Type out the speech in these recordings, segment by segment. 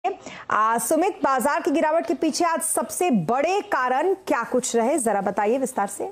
सुमित, बाजार की गिरावट के पीछे आज सबसे बड़े कारण क्या कुछ रहे, जरा बताइए विस्तार से।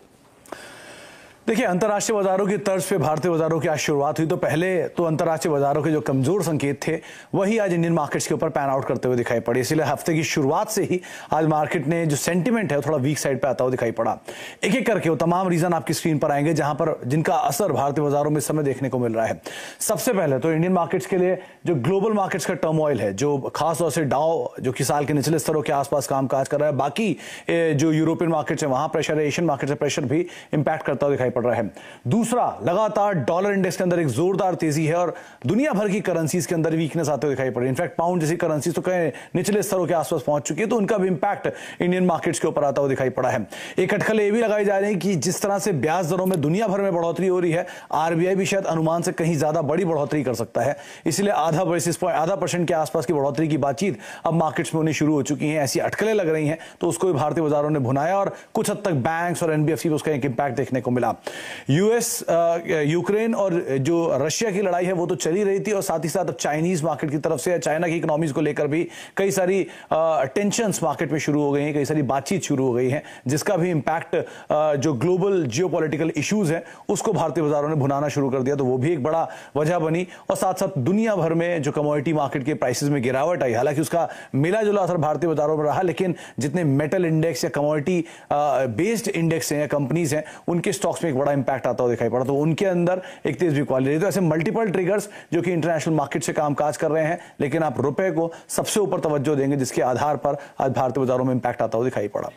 देखिए, अंतर्राष्ट्रीय बाजारों की तर्ज पे भारतीय बाजारों की आज शुरुआत हुई तो पहले तो अंतर्राष्ट्रीय बाजारों के जो कमजोर संकेत थे वही आज इंडियन मार्केट्स के ऊपर पैन आउट करते हुए दिखाई पड़े। इसलिए हफ्ते की शुरुआत से ही आज मार्केट ने जो सेंटिमेंट है थोड़ा वीक साइड पे आता हुआ दिखाई पड़ा। एक एक करके वो तमाम रीजन आपकी स्क्रीन पर आएंगे जहां पर जिनका असर भारतीय बाजारों में इस समय देखने को मिल रहा है। सबसे पहले तो इंडियन मार्केट्स के लिए जो ग्लोबल मार्केट्स का टर्मोइल है, जो खासतौर से डाउ जो कि साल के निचले स्तरों के आसपास कामकाज कर रहा है, बाकी जो यूरोपियन मार्केट्स है वहां प्रेशर है, एशियन मार्केट से प्रेशर भी इंपैक्ट करता हुआ दिखाई पड़ रहा है। दूसरा, लगातार डॉलर इंडेक्स के अंदर एक जोरदार तेजी है और दुनिया भर की करेंसीज के अंदर वीकनेस आते हुए दिखाई पड़ी। इनफैक्ट पाउंड जैसी करेंसीज तो कहीं निचले स्तरों के आसपास पहुंच चुकी है, तो उनका भी इंपैक्ट इंडियन मार्केट्स के ऊपर आता हुआ दिखाई पड़ा है। एक अटकलें ये भी लगाई जा रही है कि जिस तरह से ब्याज दरों में दुनिया भर में बढ़ोतरी हो रही है, आरबीआई भी शायद अनुमान से कहीं ज्यादा बड़ी बढ़ोतरी कर सकता है। इसलिए आधा परसेंट के आसपास की बढ़ोतरी की बातचीत अब मार्केट्स में होनी शुरू हो चुकी है। ऐसी अटकलें लग रही हैं, तो उसको भी भारतीय बाजारों ने भुनाया और कुछ हद तक बैंक्स और एनबीएफसी को उसका एक इंपैक्ट देखने को मिला। यूएस यूक्रेन और जो रशिया की लड़ाई है वो तो चली रही थी और साथ ही साथ अब चाइनीज मार्केट की तरफ से चाइना की इकोनॉमीज को लेकर भी कई सारी टेंशंस मार्केट में शुरू हो गई हैं, कई सारी बातचीत शुरू हो गई है, जिसका भी इंपैक्ट जो ग्लोबल जियोपॉलिटिकल इश्यूज है उसको भारतीय बाजारों ने भुनाना शुरू कर दिया। तो वो भी एक बड़ा वजह बनी और साथ साथ दुनिया भर में जो कमोडिटी मार्केट के प्राइसेस में गिरावट आई, हालांकि उसका मिला जुला असर भारतीय बाजारों में रहा, लेकिन जितने मेटल इंडेक्स या कमोडिटी बेस्ड इंडेक्स हैं या कंपनीज हैं उनके स्टॉक्स में एक बड़ा इंपैक्ट आता हुआ दिखाई पड़ा। तो उनके अंदर एक तेज बिकवाली रही। तो ऐसे मल्टीपल ट्रिगर्स जो कि इंटरनेशनल मार्केट से कामकाज कर रहे हैं, लेकिन आप रुपए को सबसे ऊपर तवज्जो देंगे जिसके आधार पर आज भारतीय बाजारों में इंपैक्ट आता हुआ दिखाई पड़ा।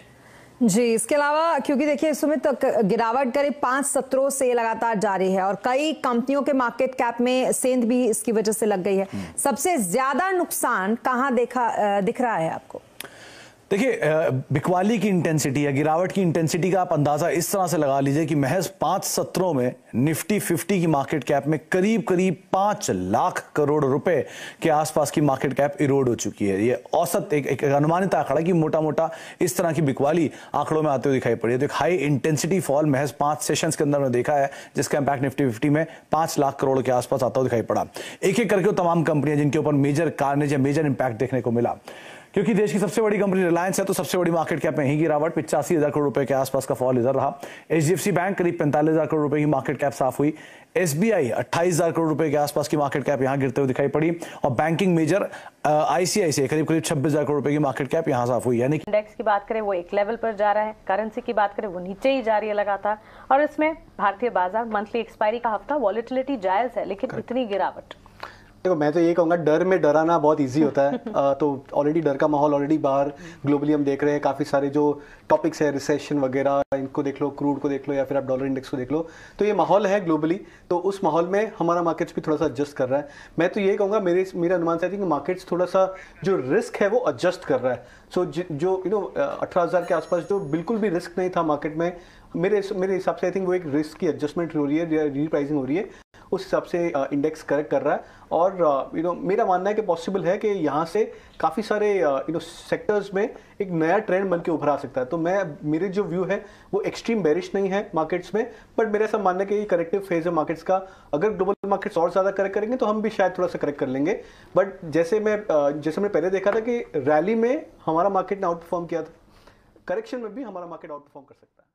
जी, इसके अलावा क्योंकि देखिए सुमित, गिरावट करीब 5 सत्रों से लगातार जारी है और कई कंपनियों के मार्केट कैप में सेंध भी इसकी वजह से लग गई है। सबसे ज्यादा नुकसान कहां दिख रहा है आपको? देखिए, बिकवाली की इंटेंसिटी या गिरावट की इंटेंसिटी का आप अंदाजा इस तरह से लगा लीजिए कि महज 5 सत्रों में निफ्टी 50 की मार्केट कैप में करीब 5 लाख करोड़ रुपए के आसपास की मार्केट कैप इरोड हो चुकी है। ये औसत एक अनुमानित आंकड़ा कि मोटा मोटा इस तरह की बिकवाली आंकड़ों में आते हुए दिखाई पड़ी है। तो एक हाई इंटेंसिटी फॉल महज 5 सेशंस के अंदर में देखा है, जिसका इंपैक्ट निफ्टी 50 में 5 लाख करोड़ के आसपास आता हुआ दिखाई पड़ा। एक एक करके तमाम कंपनियां जिनके ऊपर मेजर कार्नेज या मेजर इंपैक्ट देखने को मिला, क्योंकि देश की सबसे बड़ी कंपनी रिलायंस है तो सबसे बड़ी मार्केट कैप में ही गिरावट 85,000 करोड़ रुपए के आसपास का फॉल इधर रहा। एचडीएफसी बैंक करीब 45,000 करोड़ रुपए की मार्केट कैप साफ हुई। एसबीआई 28,000 करोड़ रुपए के आसपास की मार्केट कैप यहां गिरते हुए दिखाई पड़ी और बैंकिंग मेजर आईसीआईसीआई करीब 26,000 करोड़ रुपए की मार्केट कैप यहां साफ हुई। यानी इंडेक्स की बात करें वो एक लेवल पर जा रहा है, करेंसी की बात करें वो नीचे ही जा रही है लगातार, और इसमें भारतीय बाजार मंथली एक्सपायरी का हफ्ता वॉलेटिलिटी जायज है, लेकिन इतनी गिरावट। देखो, मैं तो ये कहूँगा डर में डराना बहुत इजी होता है। तो ऑलरेडी डर का माहौल ऑलरेडी बाहर ग्लोबली हम देख रहे हैं। काफ़ी सारे जो टॉपिक्स है, रिसेशन वगैरह, इनको देख लो, क्रूड को देख लो या फिर आप डॉलर इंडेक्स को देख लो, तो ये माहौल है ग्लोबली। तो उस माहौल में हमारा मार्केट्स भी थोड़ा सा एडजस्ट कर रहा है। मैं तो ये कहूँगा, मेरे अनुमान से आई थिंक मार्केट्स थोड़ा सा जो रिस्क है वो एडजस्ट कर रहा है। सो जो 18,000 के आसपास जो बिल्कुल भी रिस्क नहीं था मार्केट में, मेरे हिसाब से आई थिंक वो एक रिस्क की एडजस्टमेंट हो रही है, रीप्राइसिंग हो रही है, उस हिसाब से इंडेक्स करेक्ट कर रहा है। और मेरा मानना है कि पॉसिबल है कि यहाँ से काफ़ी सारे सेक्टर्स में एक नया ट्रेंड बन के उभर आ सकता है। तो मेरे जो व्यू है वो एक्सट्रीम बेरिश नहीं है मार्केट्स में, बट मेरा ऐसा मानना है कि ये करेक्टिव फेज है मार्केट्स का। अगर ग्लोबल मार्केट्स और ज़्यादा करेक्ट करेंगे तो हम भी शायद थोड़ा सा करेक्ट कर लेंगे। बट जैसे मैंने पहले देखा था कि रैली में हमारा मार्केट ने आउट परफॉर्म किया था, करेक्शन में भी हमारा मार्केट आउट परफॉर्म कर सकता है।